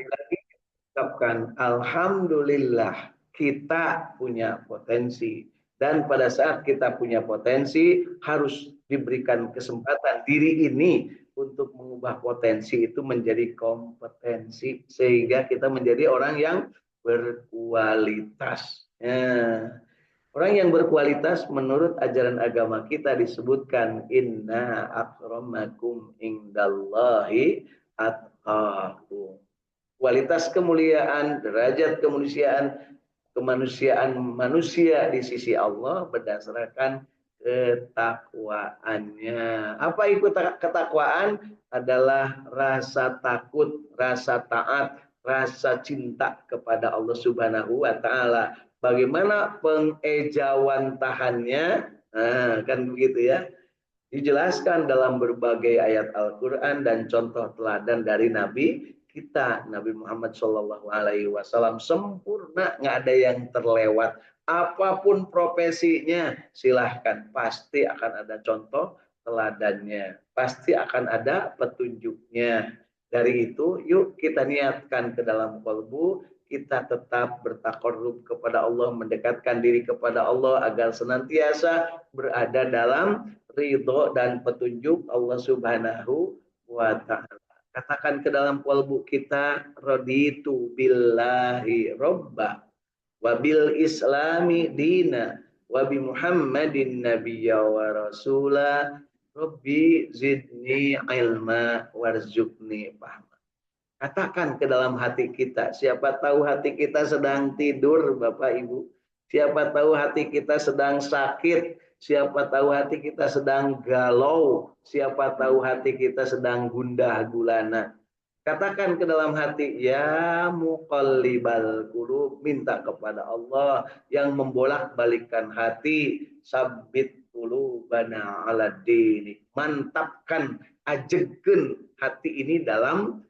lagi ucapkan alhamdulillah kita punya potensi, dan pada saat kita punya potensi harus diberikan kesempatan diri ini untuk mengubah potensi itu menjadi kompetensi sehingga kita menjadi orang yang berkualitas. Orang yang berkualitas menurut ajaran agama kita disebutkan inna akramakum indallahi atqakum. Kualitas kemuliaan, derajat kemanusiaan manusia di sisi Allah berdasarkan ketakwaannya. Apa itu ketakwaan? Adalah rasa takut, rasa taat, rasa cinta kepada Allah Subhanahu wa taala. Bagaimana pengejawantahannya? Nah, kan begitu ya. Dijelaskan dalam berbagai ayat Al-Quran dan contoh teladan dari Nabi kita, Nabi Muhammad SAW sempurna, nggak ada yang terlewat. Apapun profesinya, silahkan, pasti akan ada contoh teladannya, pasti akan ada petunjuknya. Dari itu, yuk kita niatkan ke dalam kalbu, kita tetap bertakarrub kepada Allah, mendekatkan diri kepada Allah agar senantiasa berada dalam ridho dan petunjuk Allah Subhanahu wa taala. Katakan ke dalam kalbu kita, raditu billahi robba wa bil islami dina wa bi Muhammadin nabiyya wa rasula rabbi zidni ilma warzuqni fahma. Katakan ke dalam hati kita. Siapa tahu hati kita sedang tidur, Bapak Ibu. Siapa tahu hati kita sedang sakit. Siapa tahu hati kita sedang galau. Siapa tahu hati kita sedang gundah gulana. Katakan ke dalam hati, ya muqallibal qulub, minta kepada Allah yang membolak-balikkan hati, sabbit qulubana ala dini, mantapkan, ajegeun hati ini dalam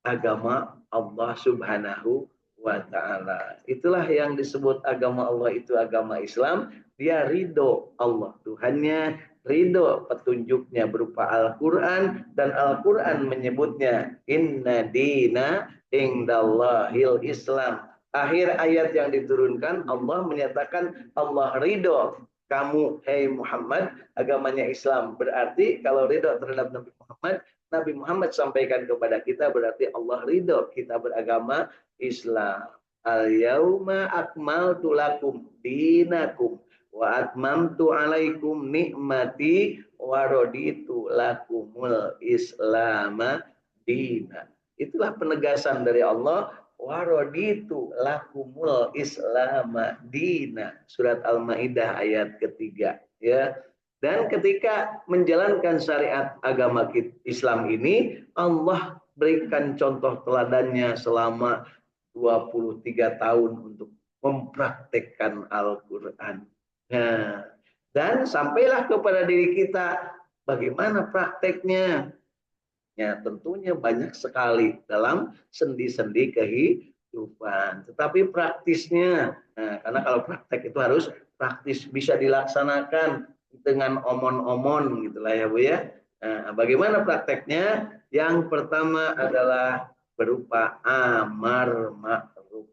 agama Allah Subhanahu wa taala. Itulah yang disebut agama Allah itu agama Islam. Dia ridho Allah Tuhannya, ridho petunjuknya berupa Al-Quran, dan Al-Quran menyebutnya inna dina indallahil Islam. Akhir ayat yang diturunkan Allah menyatakan Allah ridho kamu, hei Muhammad, agamanya Islam. Berarti kalau ridho terhadap Nabi Muhammad, Nabi Muhammad sampaikan kepada kita, berarti Allah ridho kita beragama Islam. Al-yauma akmaltu lakum dinakum wa atmamtu alaikum nikmati wa raditu lakumul islama dina. Itulah penegasan dari Allah, wa raditu lakumul islama dina. Surat Al-Maidah ayat ketiga, ya. Dan ketika menjalankan syariat agama Islam ini, Allah berikan contoh teladannya selama 23 tahun untuk mempraktekkan Al-Quran. Nah, dan sampailah kepada diri kita, bagaimana prakteknya? Ya, tentunya banyak sekali dalam sendi-sendi kehidupan. Tetapi praktisnya, nah, karena kalau praktek itu harus praktis, bisa dilaksanakan dengan omon-omon gitulah ya Bu ya. Nah, bagaimana prakteknya? Yang pertama adalah berupa amar ma'ruf.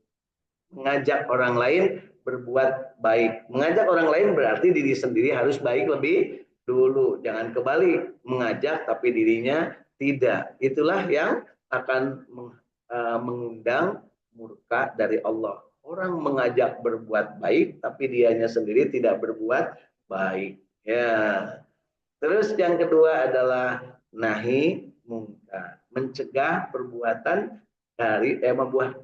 Mengajak orang lain berbuat baik. Mengajak orang lain berarti diri sendiri harus baik lebih dulu. Jangan kebalik, mengajak tapi dirinya tidak. Itulah yang akan mengundang murka dari Allah. Orang mengajak berbuat baik tapi dianya sendiri tidak berbuat baik. Ya. Terus yang kedua adalah nahi mungkar, mencegah perbuatan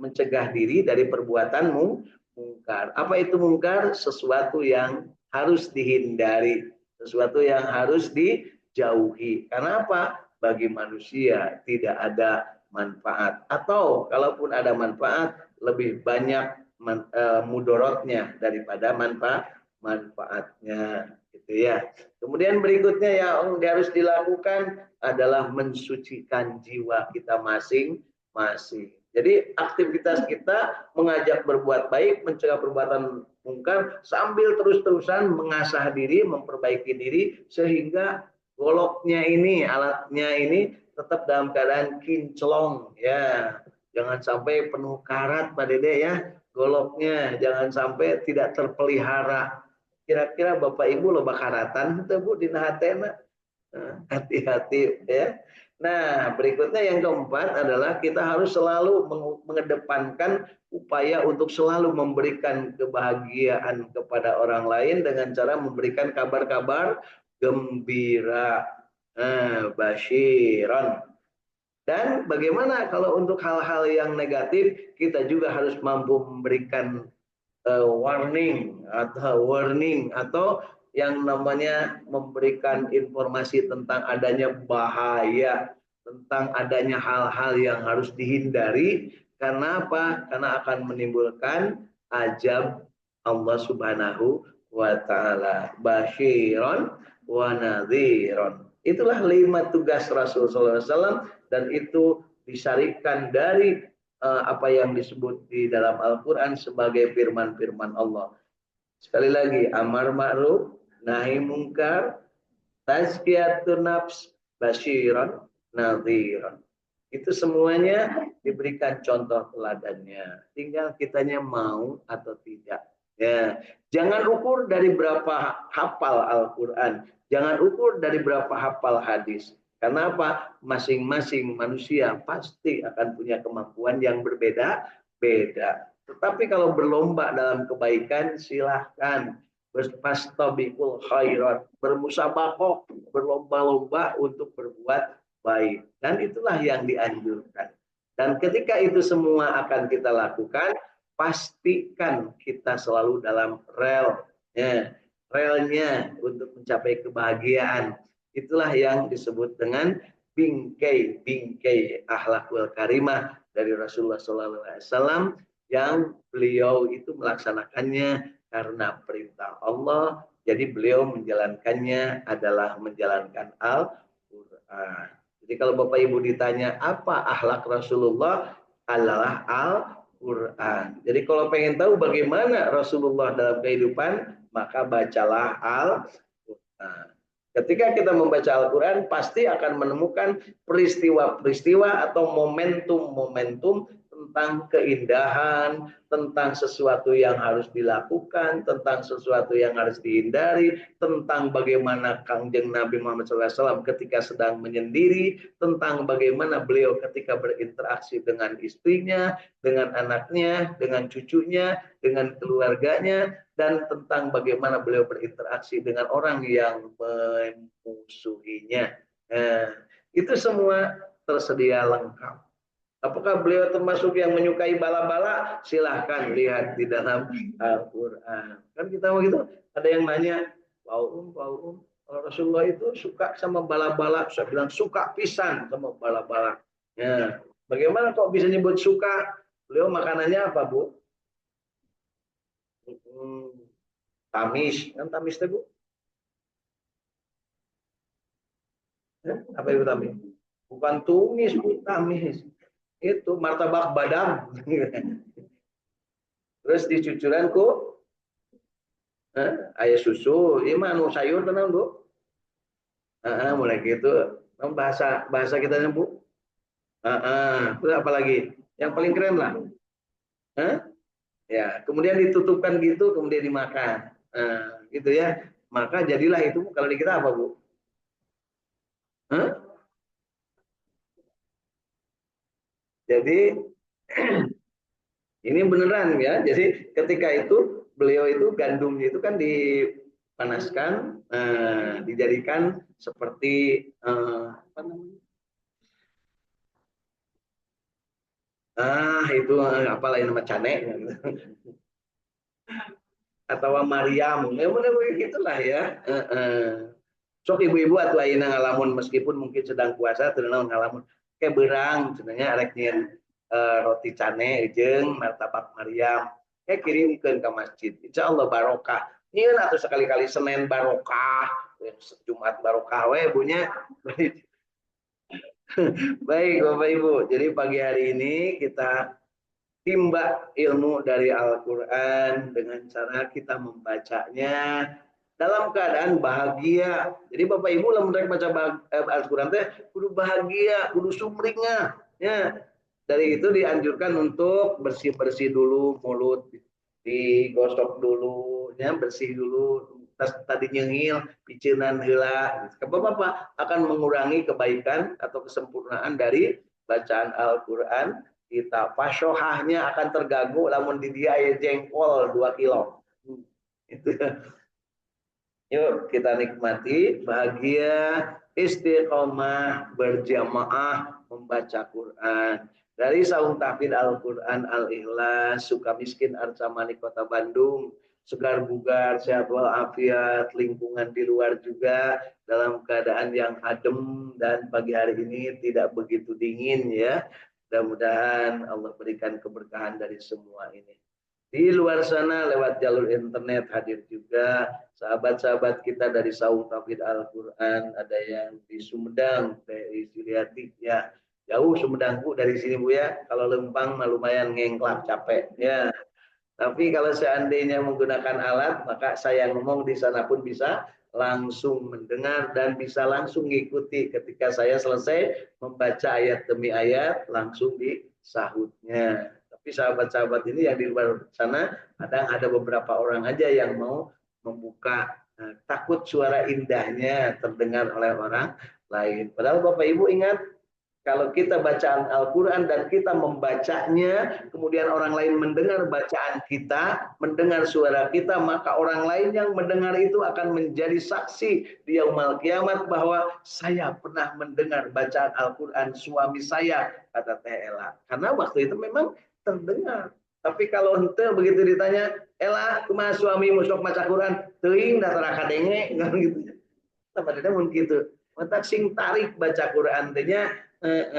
mencegah diri dari perbuatan mungkar. Apa itu mungkar? Sesuatu yang harus dihindari, sesuatu yang harus dijauhi. Karena apa? Bagi manusia tidak ada manfaat, atau kalaupun ada manfaat lebih banyak mudorotnya daripada manfaatnya, gitu ya. Kemudian berikutnya yang harus dilakukan adalah mensucikan jiwa kita masing-masing. Jadi aktivitas kita mengajak berbuat baik, mencegah perbuatan mungkar, sambil terus-terusan mengasah diri, memperbaiki diri, sehingga goloknya ini, alatnya ini tetap dalam keadaan kinclong, ya. Jangan sampai penuh karat Pak Dede ya, goloknya. Jangan sampai tidak terpelihara. Kira-kira Bapak Ibu loba karatan itu Bu di hatena. Hati-hati ya. Nah, berikutnya yang keempat adalah kita harus selalu mengedepankan upaya untuk selalu memberikan kebahagiaan kepada orang lain dengan cara memberikan kabar-kabar gembira. Basyiran. Dan bagaimana kalau untuk hal-hal yang negatif, kita juga harus mampu memberikan warning atau yang namanya memberikan informasi tentang adanya bahaya, tentang adanya hal-hal yang harus dihindari. Karena apa? Karena akan menimbulkan azab Allah Subhanahu wa taala. Basyiron wa nadhiron. Itulah 5 tugas Rasulullah SAW dan itu disyarikan dari apa yang disebut di dalam Al-Quran sebagai firman-firman Allah. Sekali lagi, amar ma'ruf, nahi mungkar, tazkiyatun nafs, basyiran, nadhiran. Itu semuanya diberikan contoh teladannya. Tinggal kitanya mau atau tidak. Ya, jangan ukur dari berapa hafal Al-Quran. Jangan ukur dari berapa hafal hadis. Karena apa? Masing-masing manusia pasti akan punya kemampuan yang berbeda-beda. Tetapi kalau berlomba dalam kebaikan, silahkan. Fastabiqul khairat. Bermusabakoh, berlomba-lomba untuk berbuat baik. Dan itulah yang dianjurkan. Dan ketika itu semua akan kita lakukan, pastikan kita selalu dalam relnya untuk mencapai kebahagiaan. Itulah yang disebut dengan bingkai akhlakul karimah dari Rasulullah SAW yang beliau itu melaksanakannya karena perintah Allah. Jadi beliau menjalankannya adalah menjalankan Al-Quran. Jadi kalau Bapak Ibu ditanya apa akhlak Rasulullah, adalah Al-Quran. Jadi kalau pengen tahu bagaimana Rasulullah dalam kehidupan, maka bacalah Al-Quran. Ketika kita membaca Al-Quran, pasti akan menemukan peristiwa-peristiwa atau momentum-momentum tentang keindahan, tentang sesuatu yang harus dilakukan, tentang sesuatu yang harus dihindari, tentang bagaimana Kangjeng Nabi Muhammad SAW ketika sedang menyendiri, tentang bagaimana beliau ketika berinteraksi dengan istrinya, dengan anaknya, dengan cucunya, dengan keluarganya, dan tentang bagaimana beliau berinteraksi dengan orang yang memusuhinya. Itu semua tersedia lengkap. Apakah beliau termasuk yang menyukai bala-bala? Silahkan lihat di dalam Al-Quran. Kan kita mau gitu, ada yang nanya, Pak kalau Rasulullah itu suka sama bala-bala, saya bilang suka pisan sama bala-bala. Ya. Bagaimana kok bisa nyebut suka? Beliau makanannya apa, Bu? Tamis, kan tamis itu, Bu? Apa itu tamis? Bukan tumis, Bu, tamis. Itu martabak badam. Terus dicucuran ku ayah susu, ini mah sayur tenang Bu. Mulai gitu. Bahasa bahasa kita Bu. Terus apa lagi? Yang paling keren lah. Ya, kemudian ditutupkan gitu, kemudian dimakan. Gitu ya. Maka jadilah itu kalau di kita apa Bu? Jadi ini beneran ya. Jadi ketika itu beliau itu gandumnya itu kan dipanaskan, dijadikan seperti apa namanya? Itu apalah nama cane gitu. Atau Mariam, ya benar begitulah ya. Sok ibu-ibu atau ayeuna ngalamun meskipun mungkin sedang puasa teu ngalamun kayak berang sebenarnya arek nyen roti cane jeung martabak Maryam kayak kirimkeun ke masjid insyaallah barokah nyieun atuh sekali-kali Senin barokah Jumat barokah we bunya. Baik Bapak Ibu, jadi pagi hari ini kita timba ilmu dari Al-Quran dengan cara kita membacanya dalam keadaan bahagia. Jadi Bapak Ibu lah mereka baca Al-Quran teh kudu bahagia, kudu sumringah. Ya. Dari itu dianjurkan untuk bersih-bersih dulu mulut, digosok dulu, ya bersih dulu. Tadi nyengil, picinan heula. Bapak akan mengurangi kebaikan atau kesempurnaan dari bacaan Al-Quran kita. Pasyohahnya akan terganggu lamun di dia aya jengkol 2 kilo. Itu. Yuk kita nikmati bahagia istiqomah berjamaah membaca Quran. Dari Saung Tahfidz Al-Quran Al-Ikhlas, Sukamiskin Arca Kota Bandung, segar bugar, sehat walafiat, lingkungan di luar juga dalam keadaan yang adem dan pagi hari ini tidak begitu dingin ya. Mudah-mudahan Allah berikan keberkahan dari semua ini. Di luar sana lewat jalur internet hadir juga sahabat-sahabat kita dari Saung Tahfidz Al-Quran, ada yang di Sumedang, dari Siliati ya. Jauh Sumedang Bu dari sini Bu ya. Kalau Lempang lumayan ngengklak capek ya. Tapi kalau seandainya menggunakan alat, maka saya ngomong di sana pun bisa langsung mendengar dan bisa langsung mengikuti ketika saya selesai membaca ayat demi ayat langsung di sahutnya. Tapi sahabat-sahabat ini yang di luar sana ada beberapa orang aja yang mau membuka, takut suara indahnya terdengar oleh orang lain. Padahal Bapak Ibu ingat, kalau kita bacaan Al-Quran dan kita membacanya, kemudian orang lain mendengar bacaan kita, mendengar suara kita, maka orang lain yang mendengar itu akan menjadi saksi di yaumul kiamat bahwa saya pernah mendengar bacaan Al-Quran suami saya, kata Teh Ela. Karena waktu itu memang terdengar. Tapi kalau ente begitu ditanya, Ela, kumaha suami musok maca Quran, teuing datara kadenge, gitu. Sama dia mungkin gitu. Mentak sing tarik baca Quran tanya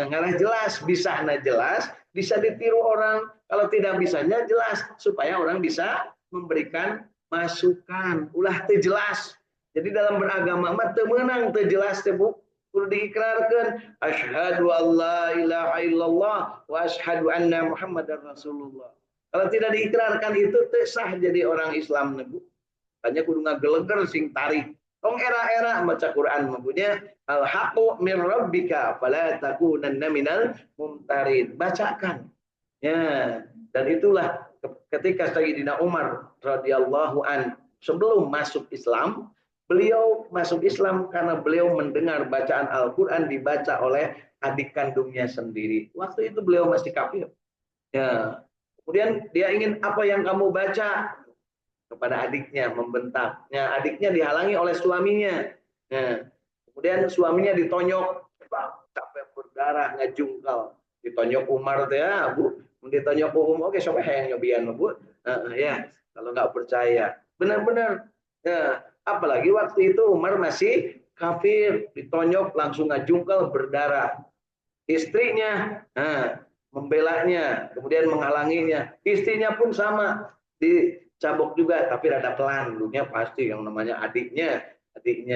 ngarah jelas, bisa jelas, bisa ditiru orang. Kalau tidak bisanya jelas, supaya orang bisa memberikan masukan. Ulah teu jelas. Jadi dalam beragama mah teu meunang teu jelas teh Bu. Kudu diikrarkeun asyhadu alla ilaha illallah wa asyhadu anna muhammadar rasulullah. Kalau tidak diikrarkan itu teu sah jadi orang Islam Bu. Hanya kudu ngageleger sing tarik. Tong era-era maca Quran mempunyai al-haqqu min rabbika fala takunanna minal mumtarin. Bacakan. Ya, dan itulah ketika Sayyidina Umar radhiyallahu an sebelum masuk Islam, beliau masuk Islam karena beliau mendengar bacaan Al-Qur'an dibaca oleh adik kandungnya sendiri. Waktu itu beliau masih kafir. Ya. Kemudian dia ingin, apa yang kamu baca? Kepada adiknya, membentaknya. Adiknya dihalangi oleh suaminya. Nah, kemudian suaminya ditonyok, sampai berdarah, ngejungkal. Ditonyok Umar tuh ya, Bu. Ditonyok Umar, oke, siapa yang nyobian, Bu? Ya, kalau nggak percaya. Benar-benar. Ya, apalagi waktu itu Umar masih kafir, ditonyok langsung ngejungkal, berdarah. Istrinya, membelanya, kemudian menghalanginya. Istrinya pun sama, dicabok juga, tapi rada pelan, dulunya pasti yang namanya adiknya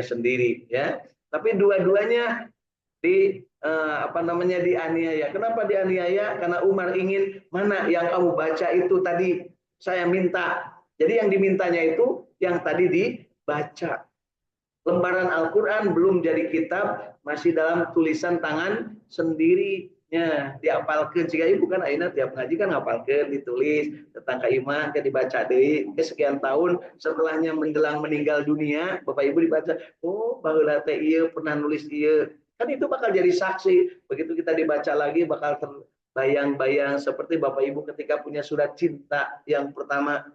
sendiri, ya. Tapi dua-duanya dianiaya. Kenapa dianiaya? Karena Umar ingin, mana yang kamu baca itu tadi saya minta. Jadi yang dimintanya itu yang tadi dibaca. Lembaran Al-Quran belum jadi kitab, masih dalam tulisan tangan sendiri. Ya, diapalkan. Jika ibu kan aina tiap ngaji kan ngapalkan, ditulis tentang keimah, dibaca deh. Sekian tahun setelahnya menjelang meninggal dunia, Bapak Ibu dibaca, oh baheula teh ieu pernah nulis ieu. Kan itu bakal jadi saksi. Begitu kita dibaca lagi bakal terbayang-bayang seperti Bapak Ibu ketika punya surat cinta yang pertama.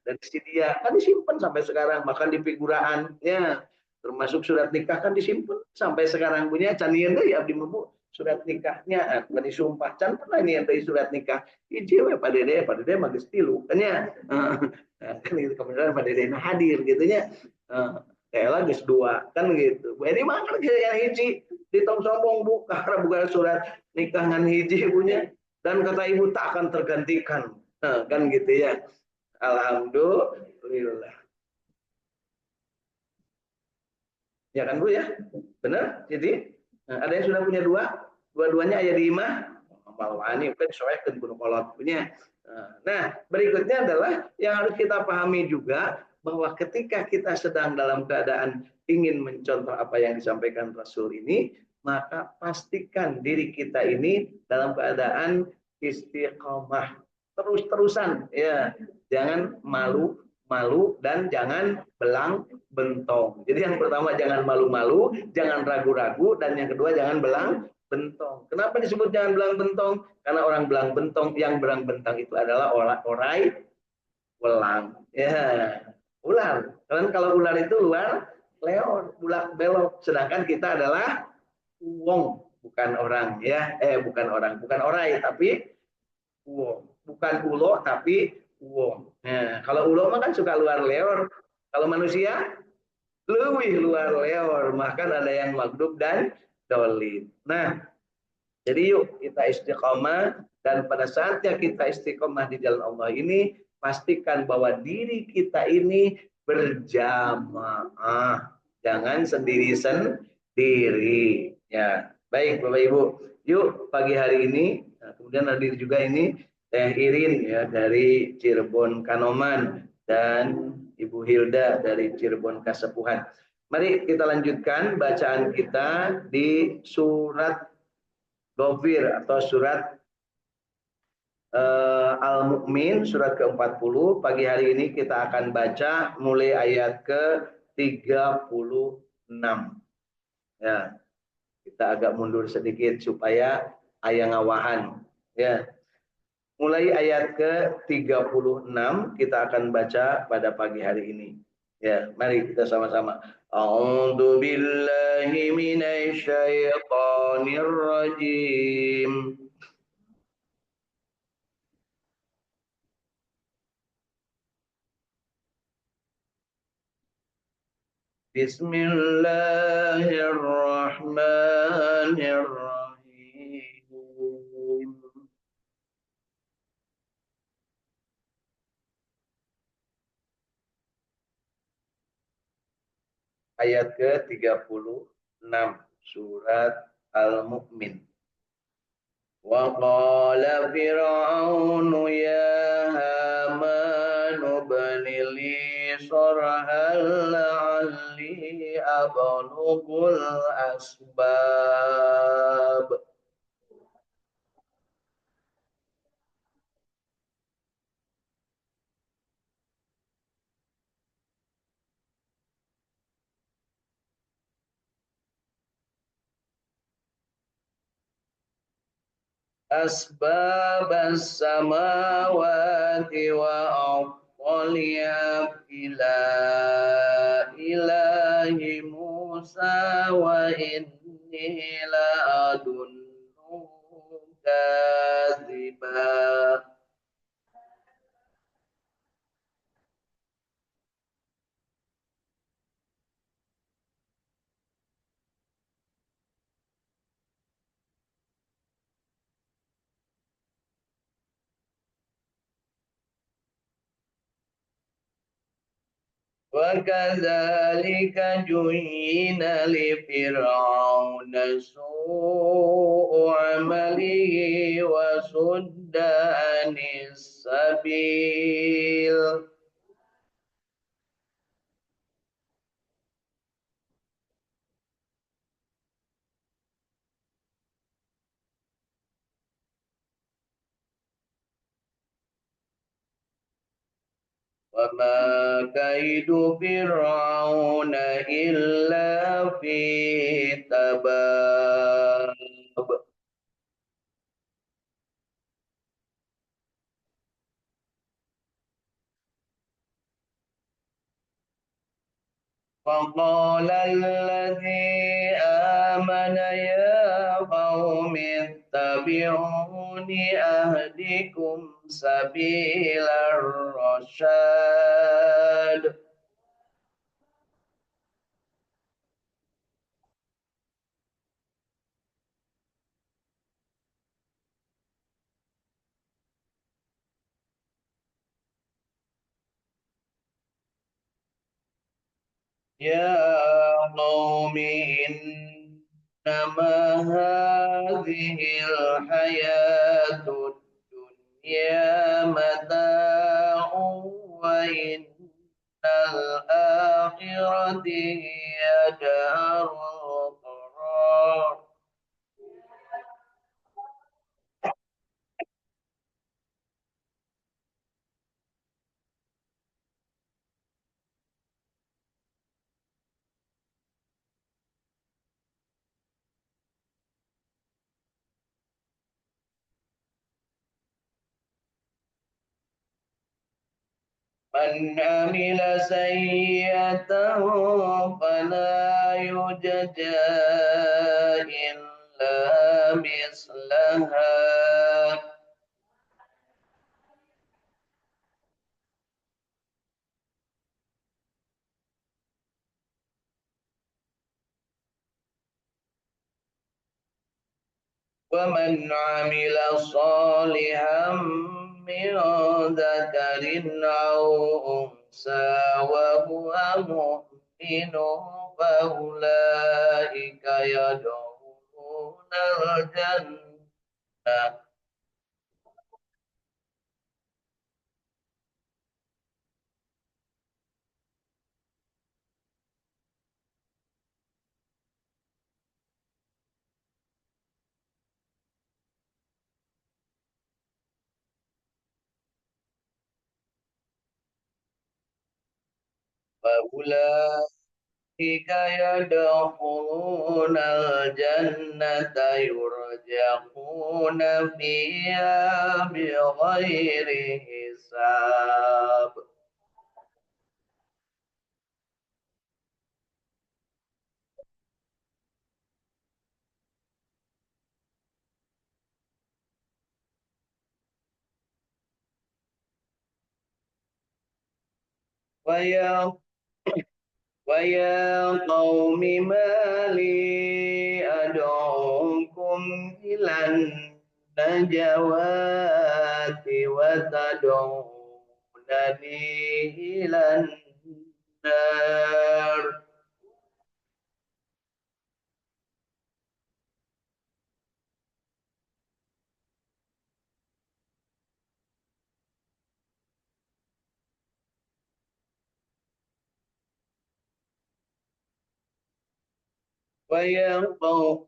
Dari si dia kan disimpan sampai sekarang, bahkan di figuraan ya, termasuk surat nikah kan disimpan sampai sekarang. Punya canian deh abdi mbu surat nikahnya kan disumpah can pernah ini yang dari surat nikah hiji we Pak Dede mah geus tilu kan ya. Kan itu kemudian Pak Dede hadir gitu nya. Kayak geus dua kan gitu. Ini mah kan yang hiji ditong sombong Bu karena bukan surat nikah ngan hiji punya, dan kata ibu tak akan tergantikan. Kan gitu ya. Alhamdulillah. Ya kan Bu ya? Benar? Jadi ada yang sudah punya dua-duanya ayat di imah. Balwani kan soalnya gunung kolot punya. Nah, berikutnya adalah yang harus kita pahami juga bahwa ketika kita sedang dalam keadaan ingin mencontoh apa yang disampaikan Rasul ini, maka pastikan diri kita ini dalam keadaan istiqomah terus-terusan, ya. Jangan malu-malu dan jangan belang bentong. Jadi yang pertama jangan malu-malu, jangan ragu-ragu, dan yang kedua jangan belang bentong. Kenapa disebut jangan belang bentong? Karena orang belang bentong, yang belang bentang itu adalah orai welang. Ya, ular. Kan kalau ular itu luar leor, bulak belok. Sedangkan kita adalah uwong, bukan orang, ya. Bukan orang, bukan orai, tapi uwong. Bukan ulo, tapi uwong. Nah, kalau ulo mah kan suka luar leor. Kalau manusia lebih luar leor. Bahkan ada yang maghrib dan dolim. Nah, jadi yuk kita istiqomah, dan pada saatnya kita istiqomah di jalan Allah ini, pastikan bahwa diri kita ini berjamaah, jangan sendiri-sendiri. Ya, baik Bapak Ibu. Yuk pagi hari ini, nah, kemudian hadir juga ini Teh Irin ya dari Cirebon Kanoman dan Ibu Hilda dari Cirebon Kasepuhan. Mari kita lanjutkan bacaan kita di surat Ghafir atau surat Al-Mu'min, surat ke-40. Pagi hari ini kita akan baca mulai ayat ke-36. Ya, kita agak mundur sedikit supaya ayat ngawahan. Ya, mulai ayat ke-36 kita akan baca pada pagi hari ini. Ya, mari kita sama-sama. A'udzu billahi minasy syaithanir rajim. Bismillahirrahmanirrahim. Ayat ke-36 surat Al-Mu'min. Wa qala fir'aunu ya hamanu bani li sarhan la'alli ablughul asbab. أسباب السماوات وأطلع إلى إله موسى وإني لأظنه كاذبا. وكذلك جُيِّنَ لفرعون سوء عمله وصد عن السبيل وما كيد فرعون إلا في تباب. وقال الذي آمن يا قوم اتبعون أهدكم سبيل الرشاد. يا قوم إنما هذه الحياة الدنيا متاع وإن الآخرة هي دار القرار. من عمل سيئة فلا يجزى إلا مثلها ومن عمل صالحا من ذكر أو أنثى وهو مؤمن فأولئك يدخلون الجنة فأولئك يدخلون الجنة يرزقون فيها بغير حساب ويا ويا قوم ما لي أدعوكم إلى النجوات وتدعونني إلى النار. ويا قوم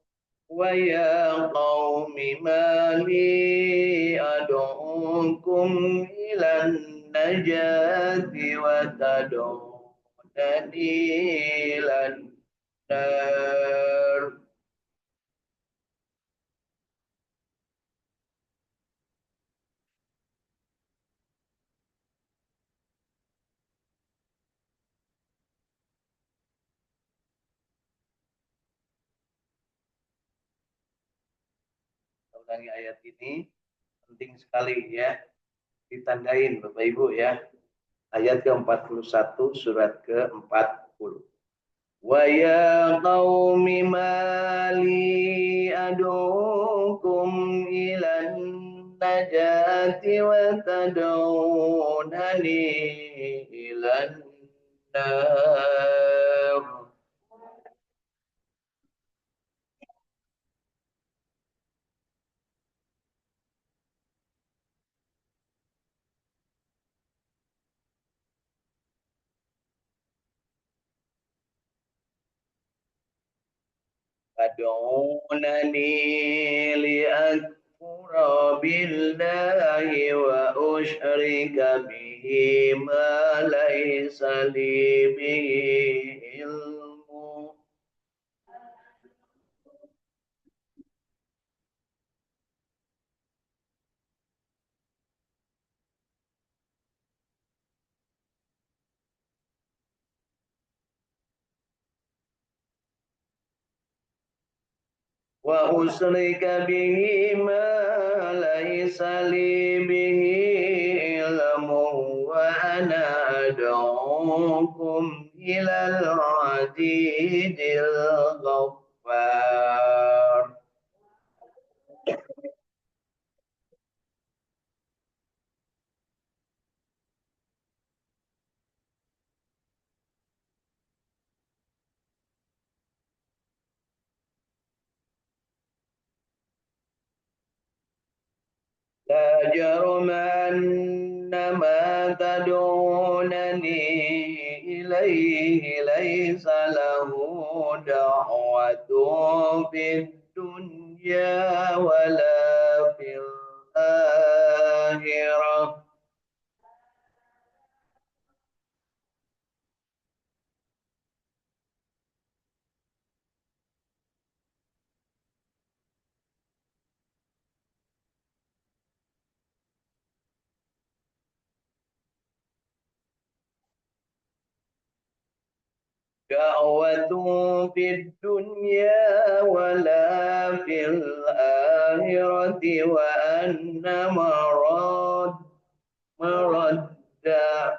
ويا قوم ما لي أدعوكم إلى النجاة وتدعونني إلى النار. Ulangi ayat ini penting sekali ya, ditandain Bapak Ibu ya. Ayat ke-41 surat ke-40. Wa ya qaumi mali ad'ukum ilan najati wa tad'unani ilan nar. تدعونني لأكفر بالله وأشرك به ما ليس لي به علم. وأشرك به ما ليس لي به علم وأنا أدعوكم إلى العزيز الغفار. لا جرم أن ما تدعونني إليه ليس له دعوة في الدنيا ولا في الآخرة. da'watun fid dunya wala fil akhirati wa anna maradda.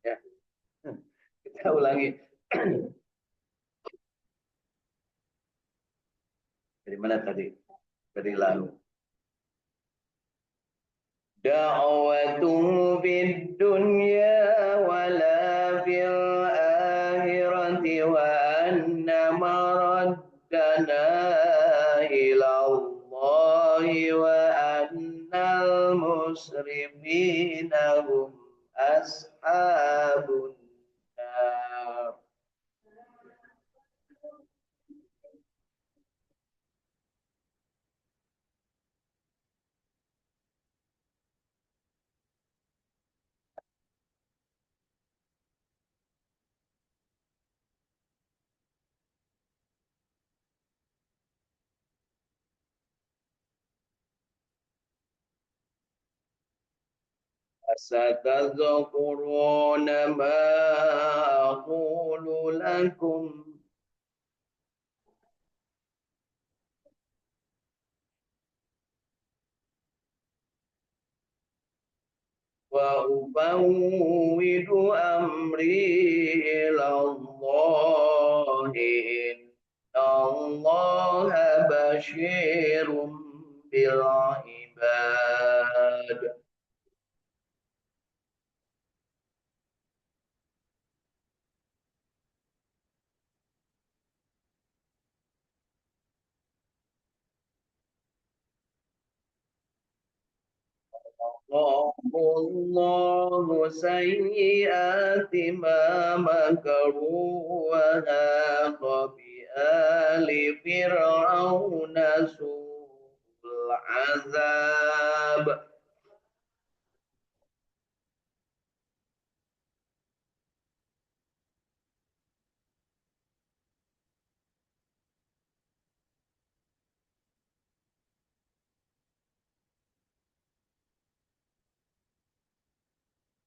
Ya, kita ulangi. Dari mana tadi? Dari lalu. Da'watuhu fid dunya wala fil akhirati wa anna maraddana ila Allahi wa annal musrifina hum ashabun nar. Satadzakuruna ma aqulu lakum wa ufawwidu amri ila Allah innallaha basyirum bil ibad. Allahu sayyiati ma makaru wa haqa bi ali fir'auna su'ul azab.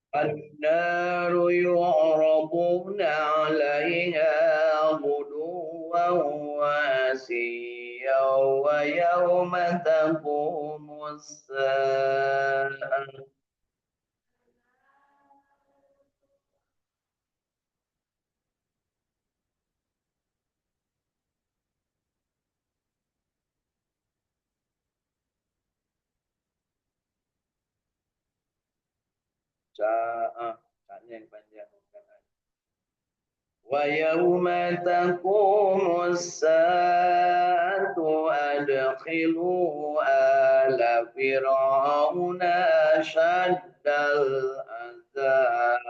النار يعرضون عليها غدوا وعشيا ويوم تقوم الساعة. Saatnya yang panjang. Wa yauma taqumus saatu adkhilu ala fir'auna asyaddal azab.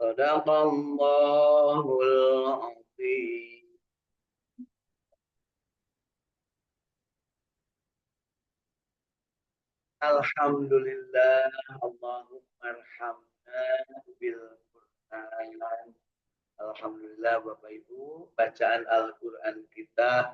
Sadaqallahul azim. Alhamdulillah, Allahumma arhamna bil Qur'an. Alhamdulillah Bapak Ibu, bacaan Al-Quran kita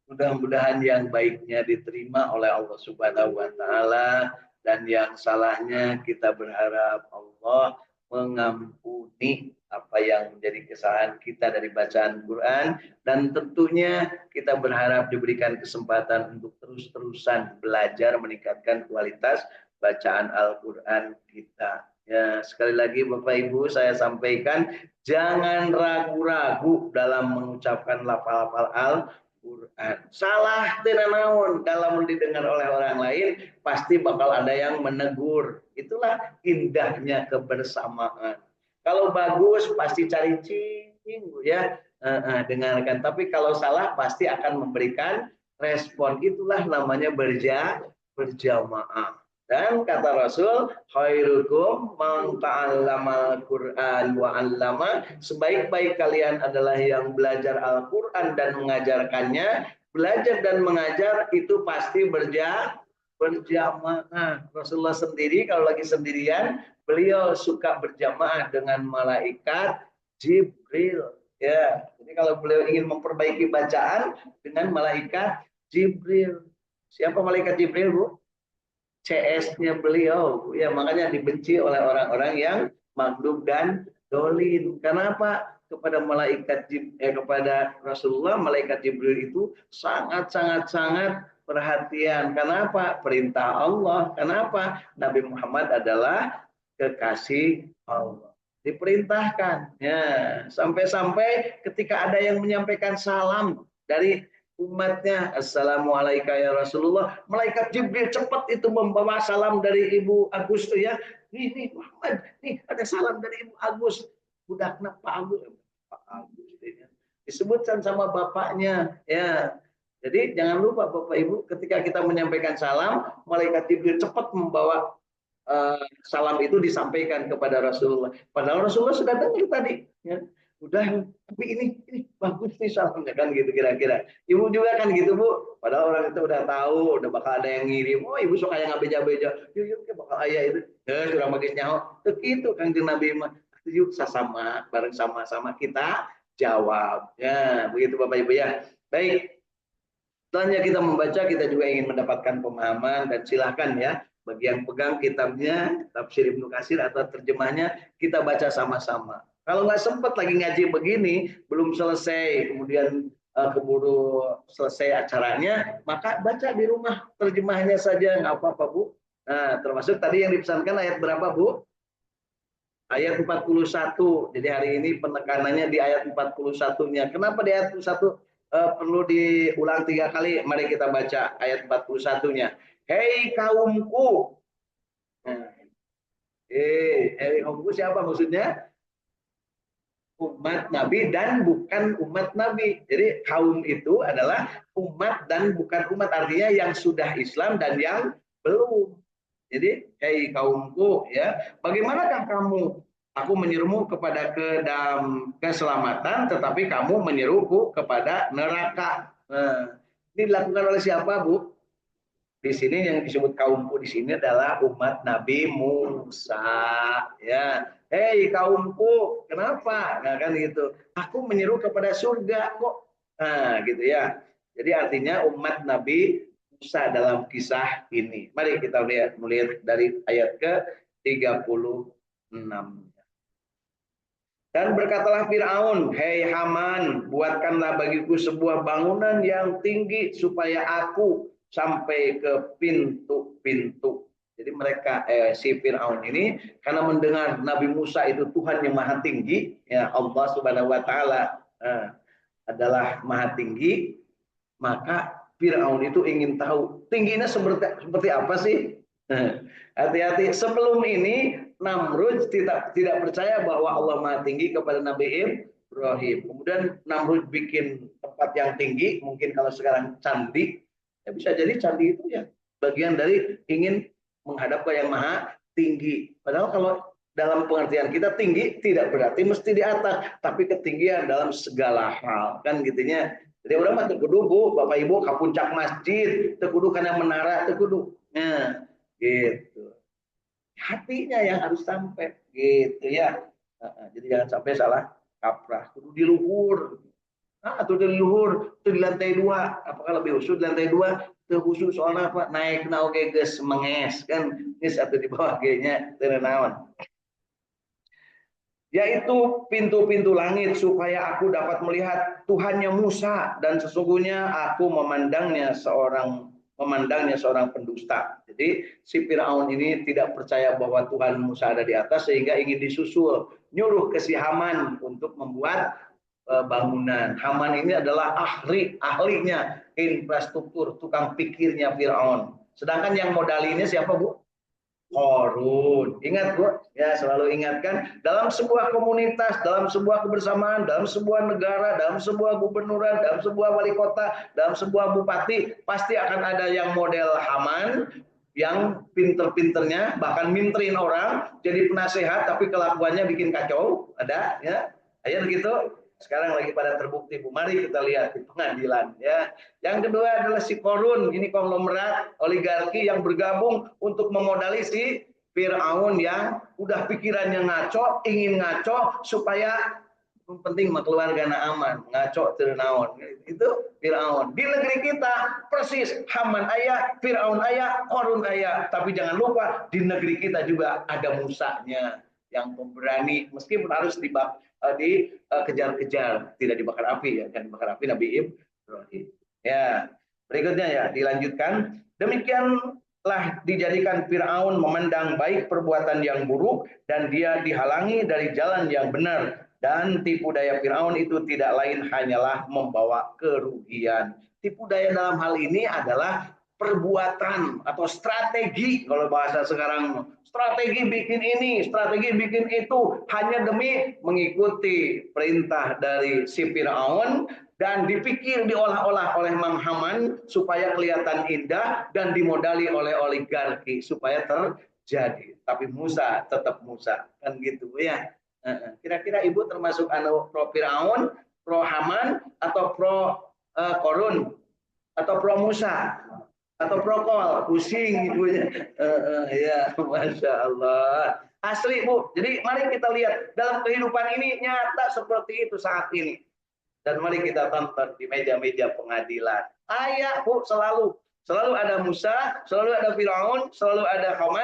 mudah-mudahan yang baiknya diterima oleh Allah Subhanahu wa taala dan yang salahnya kita berharap Allah mengampuni apa yang menjadi kesalahan kita dari bacaan Quran, dan tentunya kita berharap diberikan kesempatan untuk terus-terusan belajar meningkatkan kualitas bacaan Al-Quran kita. Ya, sekali lagi Bapak Ibu saya sampaikan, jangan ragu-ragu dalam mengucapkan lafal-lafal Al-Quran. Salah tidak naon dalam didengar oleh orang lain, pasti bakal ada yang menegur. Itulah indahnya kebersamaan. Kalau bagus pasti cari cing ya, dengarkan. Tapi kalau salah pasti akan memberikan respon. Itulah namanya berjamaah. Dan kata Rasul, khairukum man ta'allamal Qur'an wa 'allama, sebaik-baik kalian adalah yang belajar Al-Qur'an dan mengajarkannya. Belajar dan mengajar itu pasti berjamaah. Rasulullah sendiri kalau lagi sendirian, beliau suka berjamaah dengan malaikat Jibril. Ya, jadi kalau beliau ingin memperbaiki bacaan dengan malaikat Jibril. Siapa malaikat Jibril, Bu? CS-nya beliau, ya makanya dibenci oleh orang-orang yang maghdub dan dolin. Kenapa? Kepada kepada Rasulullah, malaikat Jibril itu sangat perhatian. Kenapa? Perintah Allah. Kenapa? Nabi Muhammad adalah kekasih Allah. Diperintahkan. Ya, sampai-sampai ketika ada yang menyampaikan salam dari umatnya, assalamualaikum ya Rasulullah, malaikat Jibril cepat itu membawa salam dari Ibu Agus tuh ya, nih Muhammad, nih ada salam dari Ibu Agus, budaknya Pak Agus, disebutkan sama bapaknya ya. Jadi jangan lupa Bapak Ibu, ketika kita menyampaikan salam, malaikat Jibril cepat membawa salam itu disampaikan kepada Rasulullah. Padahal Rasulullah sudah dengar tadi, ya. Udah, tapi ini bagus nih salamnya kan gitu kira-kira. Ibu juga kan gitu Bu. Padahal orang itu udah tahu, udah bakal ada yang ngirim. Oh ibu suka yang beja-beja. Yuk bakal ayah itu. Sudah magis nyaho. Begitu Kanjeng Nabi mah. Yuk sama bareng sama-sama kita jawab. Ya begitu Bapak Ibu ya. Baik. Setelahnya kita membaca, kita juga ingin mendapatkan pemahaman dan silahkan ya. Bagi yang pegang kitabnya, Tafsir Ibnu Katsir atau terjemahnya, kita baca sama-sama. Kalau nggak sempat lagi ngaji begini, belum selesai, kemudian keburu selesai acaranya, maka baca di rumah terjemahnya saja, nggak apa-apa Bu. Nah, termasuk tadi yang dipesankan ayat berapa Bu? Ayat 41. Jadi hari ini penekanannya di ayat 41-nya. Kenapa di ayat 41 perlu diulang 3 kali? Mari kita baca ayat 41-nya. Hei kaumku. Nah, hei kaumku siapa maksudnya? Umat Nabi dan bukan umat Nabi. Jadi kaum itu adalah umat dan bukan umat, artinya yang sudah Islam dan yang belum. Jadi, hei kaumku ya, bagaimanakah kamu? Aku menyerumu kepada keselamatan, tetapi kamu menyeruku kepada neraka. Nah, ini dilakukan oleh siapa, Bu? Di sini yang disebut kaumku di sini adalah umat Nabi Musa. Ya, hei kaumku, kenapa? Nah kan gitu. Aku menyeru kepada surga kok. Nah gitu ya. Jadi artinya umat Nabi Musa dalam kisah ini. Mari kita melihat dari ayat ke 36. Dan berkatalah Fir'aun, hei Haman, buatkanlah bagiku sebuah bangunan yang tinggi supaya aku sampai ke pintu-pintu. Jadi mereka si Fir'aun ini karena mendengar Nabi Musa itu Tuhan yang maha tinggi, ya Allah Subhanahu wa taala adalah maha tinggi, maka Fir'aun itu ingin tahu tingginya seperti apa sih? Hati-hati, sebelum ini Namrud tidak percaya bahwa Allah Maha Tinggi kepada Nabi Ibrahim. Kemudian Namrud bikin tempat yang tinggi, mungkin kalau sekarang candi, ya bisa jadi candi itu ya bagian dari ingin menghadap ke yang Maha Tinggi. Padahal kalau dalam pengertian kita tinggi tidak berarti mesti di atas, tapi ketinggian dalam segala hal, kan gitunya. Jadi orang mah tekudu Bu, Bapak Ibu ke puncak masjid, tekudu karena menara, tekudu. Nah, gitu. Hatinya yang harus sampai gitu ya. Jadi jangan sampai salah kaprah. Kudu di luhur. Itu di luhur, itu di lantai 2. Apakah lebih khusus di lantai 2? Itu khusus soalnya apa? Naik na oke geus menges kan. Ini satu di bawah G-nya terenawan. Yaitu pintu-pintu langit supaya aku dapat melihat Tuhannya Musa dan sesungguhnya aku memandangnya seorang pendusta. Jadi si Firaun ini tidak percaya bahwa Tuhan Musa ada di atas sehingga ingin disusul, nyuruh ke si Haman untuk membuat bangunan. Haman ini adalah ahlinya infrastruktur, tukang pikirnya Firaun. Sedangkan yang modalinya siapa Bu? Korun. Ingat Bu, ya selalu ingatkan dalam sebuah komunitas, dalam sebuah kebersamaan, dalam sebuah negara, dalam sebuah gubernuran, dalam sebuah wali kota, dalam sebuah bupati, pasti akan ada yang model Haman, yang pinter-pinternya bahkan minterin orang jadi penasehat tapi kelakuannya bikin kacau, ada ya. Ayo begitu. Sekarang lagi pada terbukti, Bu. Mari kita lihat di pengadilan ya. Yang kedua adalah si Korun, ini konglomerat oligarki yang bergabung untuk memodali si Firaun yang udah pikirannya ngaco, ingin ngaco supaya penting mah keluarga aman, ngaco ternaon. Itu Firaun. Di negeri kita persis Haman ayah, Firaun ayah, Korun ayah. Tapi jangan lupa di negeri kita juga ada Musanya yang pemberani, meskipun harus dikejar-kejar, tidak dibakar api ya, kan dibakar api Nabi Ibrahim. Ya, berikutnya ya dilanjutkan. Demikianlah dijadikan Firaun memandang baik perbuatan yang buruk dan dia dihalangi dari jalan yang benar. Dan tipu daya Firaun itu tidak lain hanyalah membawa kerugian. Tipu daya dalam hal ini adalah perbuatan atau strategi, kalau bahasa sekarang, strategi bikin ini, strategi bikin itu, hanya demi mengikuti perintah dari si Firaun dan dipikir diolah-olah oleh Mang Haman supaya kelihatan indah dan dimodali oleh oligarki supaya terjadi. Tapi Musa tetap Musa, kan gitu ya. Kira-kira Ibu termasuk pro Firaun, pro Haman, atau pro Korun, atau pro Musa, atau pro Kol? Pusing Ibunya. Ya, Masya Allah. Asli Bu. Jadi mari kita lihat dalam kehidupan ini nyata seperti itu saat ini. Dan mari kita tonton di meja-meja pengadilan. Ayah Bu, selalu ada Musa, selalu ada Firaun, selalu ada Haman.